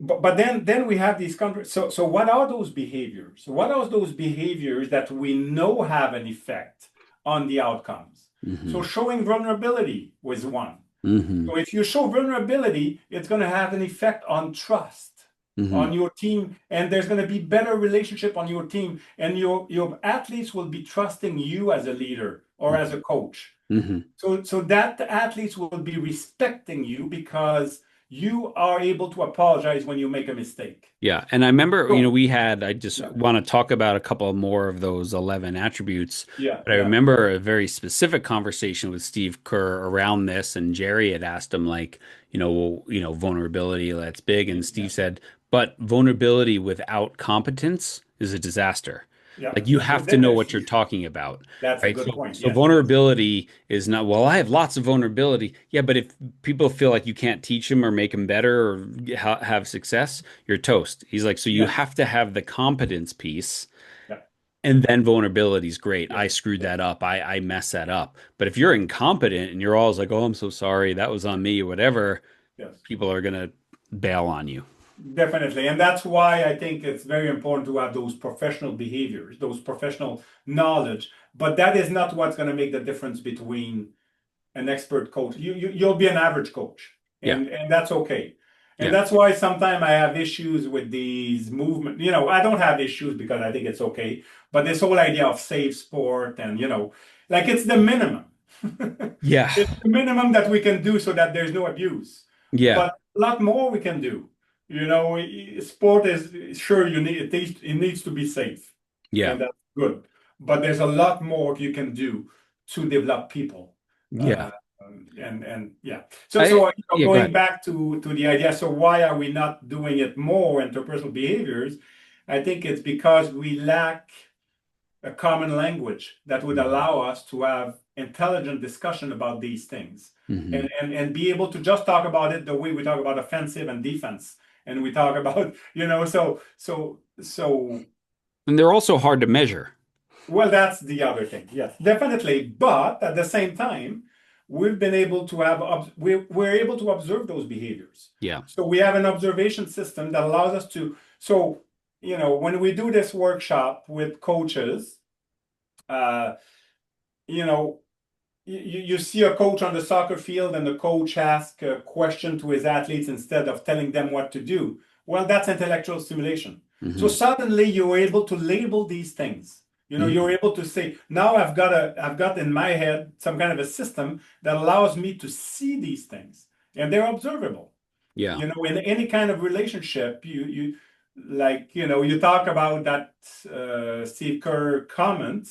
but then we have these so what are those behaviors? What are those behaviors that we know have an effect on the outcomes? So Hmm. showing vulnerability was one. Hmm. So if you show vulnerability, it's going to have an effect on trust Hmm. on your team, and there's going to be better relationship on your team, and your athletes will be trusting you as a leader or as a coach. Hmm. So that the athletes will be respecting you because you are able to apologize when you make a mistake. Yeah. And I remember, So, I just yeah, want to talk about a couple more of those 11 attributes. yeah, But I yeah, remember a very specific conversation with Steve Kerr around this. And Jerry had asked him, like, vulnerability, that's big. yeah, And Steve yeah, said, but vulnerability without competence is a disaster. yeah. Like, you have to know what you're talking about. That's a Right. good So, point. so Yes, yes, vulnerability is not, well, I have lots of vulnerability. Yeah, but if people feel like you can't teach them or make them better or have success, you're toast. He's like, so you yes, have to have the competence piece, yeah, and then vulnerability is great. yes, I screwed yes, that up. I messed that up. But if you're yes, incompetent and you're always like, oh, I'm so sorry, that was on me or whatever, yes. people are gonna bail on you. Definitely. And that's why I think it's very important to have those professional behaviors, those professional knowledge. But that is not what's going to make the difference between an expert coach. You'll be an average coach, Yeah, and that's okay. And yeah. that's why sometimes I have issues with these movement. I don't have issues because I think it's okay. But this whole idea of safe sport and like it's the minimum. Yeah. It's the minimum that we can do so that there's no abuse. Yeah. But a lot more we can do. Sport is sure it needs to be safe, Yeah. and that's good. But there's a lot more you can do to develop people. Yeah. Uh, and yeah. So I Go going ahead. back to the idea, so why are we not doing it more interpersonal behaviors? I think it's because we lack a common language that would Hmm. allow us to have intelligent discussion about these things Hmm. and be able to just talk about it the way we talk about offensive and defense and we talk about so And they're also hard to measure. well, that's the other thing. Yes, definitely. But at the same time, we've been able to we're able to observe those behaviors. Yeah. So we have an observation system that allows us to. So, when we do this workshop with coaches, uh, you know, you see a coach on the soccer field and the coach asks a question to his athletes instead of telling them what to do. Well, that's intellectual stimulation. So Hmm. suddenly you're able to label these things. You're Hmm. able to say, now I've got in my head some kind of a system that allows me to see these things. And they're observable. Yeah. In any kind of relationship, you talk about that Steve Kerr comment.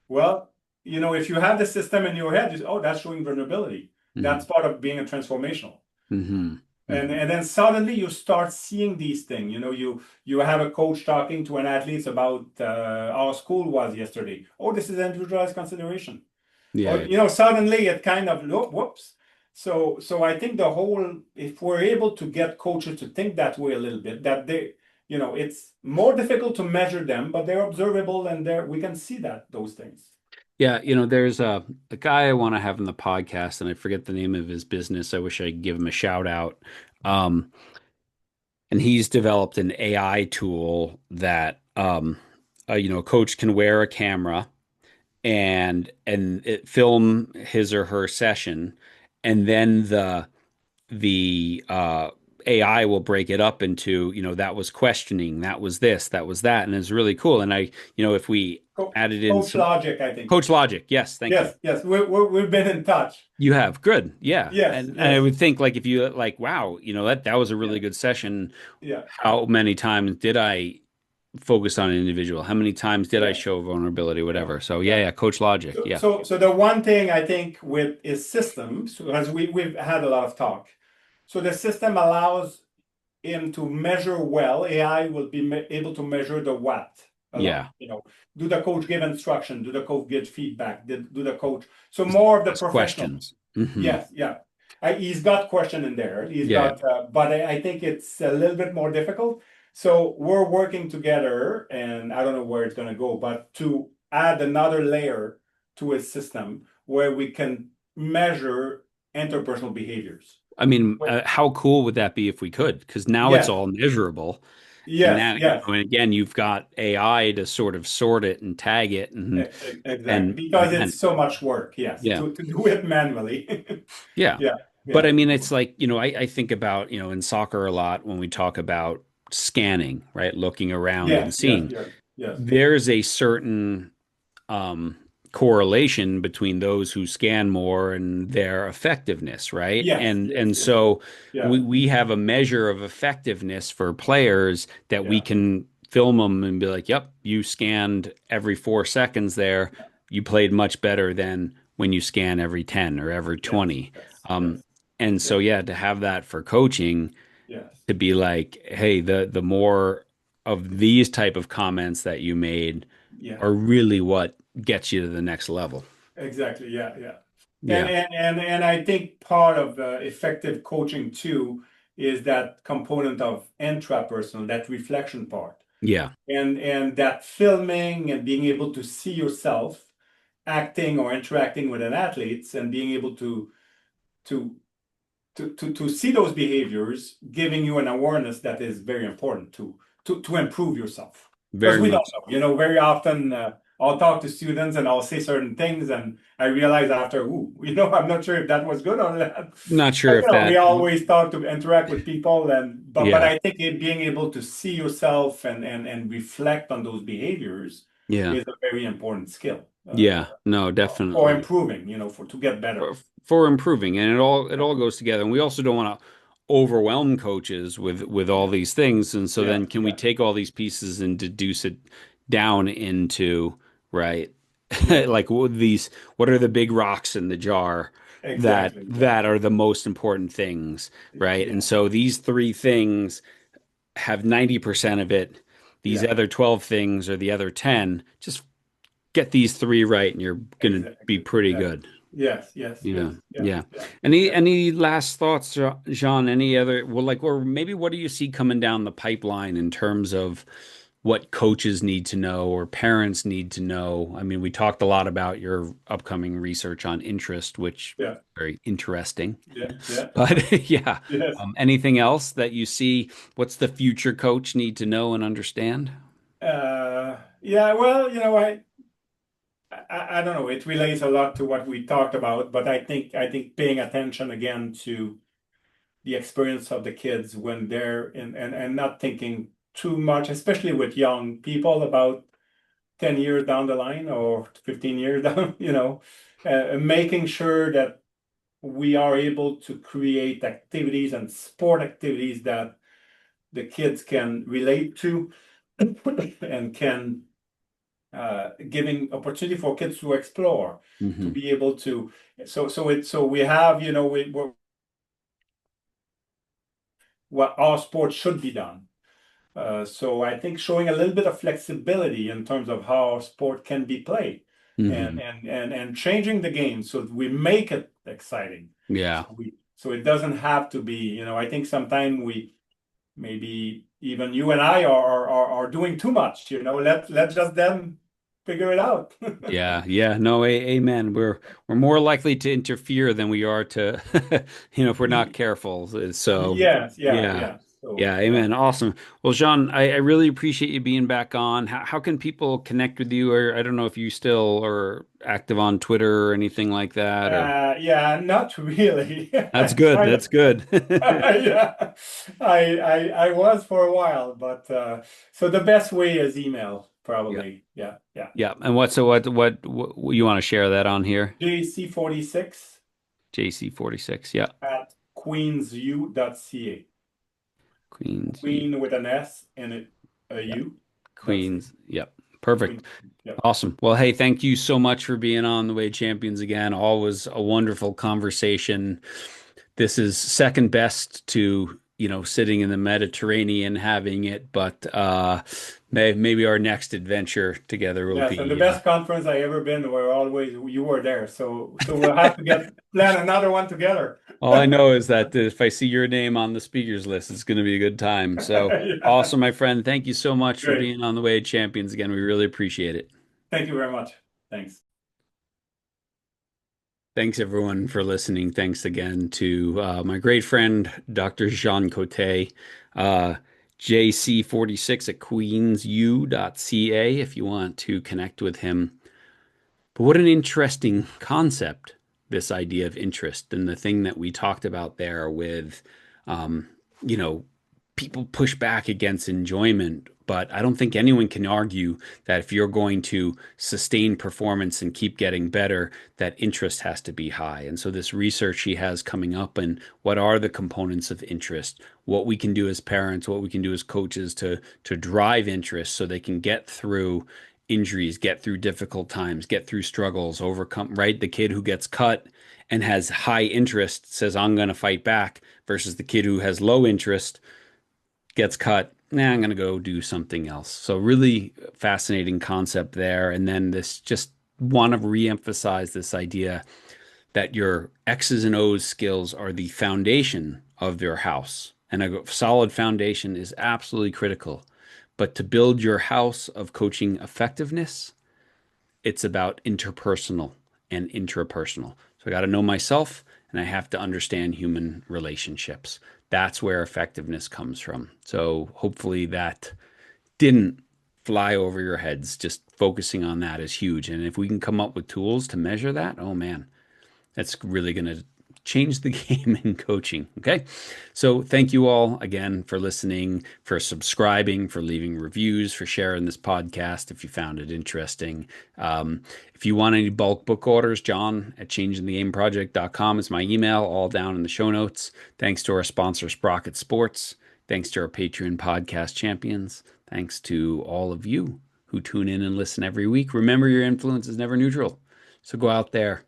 Well, if you have the system in your head, that's showing vulnerability. Hmm. That's part of being a transformational. Hmm. And Hmm. and then suddenly you start seeing these things. You have a coach talking to an athlete about how school was yesterday. Oh, this is individualized consideration. Yeah. Or Yeah. suddenly it kind of whoops. So I think if we're able to get coaches to think that way a little bit, that it's more difficult to measure them, but they're observable and we can see those things. Yeah, there's a guy I want to have in the podcast, and I forget the name of his business. I wish I could give him a shout out. Um, and he's developed an AI tool that a coach can wear a camera and it film his or her session, and then the AI will break it up into, that was questioning, that was this, that was that, and it's really cool. And if we added in Coach some Logic, I think. Coach Logic, yes, thank you. Yes, yes, we've been in touch. You have good, yeah, Yes, and I yes, would think like if you like, wow, that was a yeah, really good session. yeah, How many times did I focus on an individual? How many times did I yeah, show vulnerability, yeah, whatever? So yeah, yeah. yeah, Coach Logic, So, yeah, so, so the one thing I think with is systems, as we've had a lot of talk. So the system allows him to measure well. AI will be able to measure the what a lot. yeah. Do the coach give instruction? Do the coach give feedback? Do the coach? So more of the Ask professional. questions. Hmm. Yes, yeah. He's got question in there. He's Yeah, got, but I think it's a little bit more difficult. So we're working together, and I don't know where it's going to go, but to add another layer to a system where we can measure interpersonal behaviors. I mean, Wait, how cool would that be if we could? Because now it's yes, all measurable, and yes, now yes, and again, you've got AI to sort of sort it and tag it, exactly. and Because man, it's so much work, yes, yeah. to do it manually. Yeah. Yeah, But yeah. I mean, it's like, I think about, in soccer a lot when we talk about scanning, right? Looking around and Yes, yes, seeing. yes, yes, There's a certain um, correlation between those who scan more and their effectiveness, right? Yes, And yes, yes. so Yeah, we have a measure of effectiveness for players that we yeah, can film them and be like, "Yep, you scanned every 4 seconds there. yeah. You played much better than when you scan every 10 or every Yes, 20." yes, Um, yes, and so yes, yeah, to have that for coaching, yes. to be like, "Hey, the more of these type of comments that you made Yeah. are really what gets you to the next level." Exactly. Yeah, yeah. And Yeah. and I think part of effective coaching too is that component of intrapersonal, that reflection part, Yeah. and that filming and being able to see yourself acting or interacting with an athletes and being able to to see those behaviors, giving you an awareness that is very important to improve yourself. Because Very we don't much. know, very often I'll talk to students and I'll say certain things, and I realize after, ooh, I'm not sure if that was good or not. Not But, sure if we that, always talk to interact with people, and but yeah. I think being able to see yourself and reflect on those behaviors Yeah. is a very important skill Yeah. No, for definitely. improving, for to get better. For improving, and it Yeah, all goes together. And we also don't want to overwhelm coaches with all yeah, these things. And so yeah, then can we yeah, take all these pieces and deduce it down into, right? yeah. Like what are the big rocks in the jar Exactly. Yeah. that are the most important things, right? And Yeah. so these three things have 90% of it. These Yeah. other 12 things or the other 10, just get these three right and you're going to be Exactly. pretty Yeah. good. Yes. Yes. Yeah. Yes. Yeah. Yeah. Yeah. Yeah. Any last thoughts, Jean? Any other, well, like, or maybe what do you see coming down the pipeline in terms of what coaches need to know or parents need to know? I mean, we talked a lot about your upcoming research on interest, which Yeah. very interesting. Yeah. Yeah. But yeah, Yes. anything else that you see? What's the future coach need to know and understand? Yeah. Well, I don't know. It relates a lot to what we talked about, but I think paying attention again to the experience of the kids when they're in, and not thinking too much, especially with young people about 10 years down the line or 15 years down, making sure that we are able to create activities and sport activities that the kids can relate to and can giving opportunity for kids to explore, to Hmm. be able to. So we have, what our sport should be done. So I think showing a little bit of flexibility in terms of how sport can be played, and Hmm. and changing the game so that we make it exciting. Yeah. So it doesn't have to be, I think sometimes we, maybe even you and I are doing too much, let just them figure it out. Yeah, yeah, no, amen. We're more likely to interfere than we are to, if we're not Ye- careful. So, Yes, yeah, yeah, yeah. So yeah, yeah. amen. Awesome. Well, Jean, I really appreciate you being back on. How can people connect with you? Or I don't know if you still are active on Twitter or anything like that. Or Yeah, not really. that's I good. try That's good. yeah, I was for a while, but so the best way is email, Yeah, probably. Yeah, yeah. yeah. And what you want to share that on here? JC46 JC46. Yeah, at queensu.ca. Queens. Queen with an S and a Yeah, U. That's it. Queens. Yep. Perfect. Queen. Yep. Awesome. Well, hey, thank you so much for being on the Way Champions again. Always a wonderful conversation. This is second best to, sitting in the Mediterranean having it, but maybe our next adventure together will Yes, and the be best conference I ever been were always you were there. So we'll have to plan another one together. all I know is that if I see your name on the speakers list, it's going to be a good time. So Yeah. awesome, my friend. Thank you so much for Great. being on the Way Champions again. We really appreciate it. Thank you very much. Thanks. Thanks everyone for listening. Thanks again to my great friend, Dr. Jean Côté, uh, JC46 at queensu.ca if you want to connect with him. But what an interesting concept, this idea of interest and the thing that we talked about there with, um, you know, people push back against enjoyment But I don't think anyone can argue that if you're going to sustain performance and keep getting better, that interest has to be high. And so this research he has coming up, and what are the components of interest, what we can do as parents, what we can do as coaches to drive interest so they can get through injuries, get through difficult times, get through struggles, overcome, right? The kid who gets cut and has high interest says, I'm going to fight back, versus the kid who has low interest, gets cut. Nah, I'm going to go do something else. So really fascinating concept there. And then this, just want to reemphasize this idea that your X's and O's skills are the foundation of your house. And a solid foundation is absolutely critical. But to build your house of coaching effectiveness, it's about interpersonal and intrapersonal. So I got to know myself and I have to understand human relationships. That's where effectiveness comes from. So hopefully that didn't fly over your heads. Just focusing on that is huge. And if we can come up with tools to measure that, oh man, that's really going to change the game in coaching. Okay. So thank you all again for listening, for subscribing, for leaving reviews, for sharing this podcast if you found it interesting. If you want any bulk book orders, John at changingthegameproject.com is my email, all down in the show notes. Thanks to our sponsor, Sprocket Sports. Thanks to our Patreon podcast champions. Thanks to all of you who tune in and listen every week. Remember, your influence is never neutral. So go out there,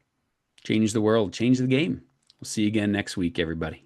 change the world, change the game. We'll see you again next week, everybody.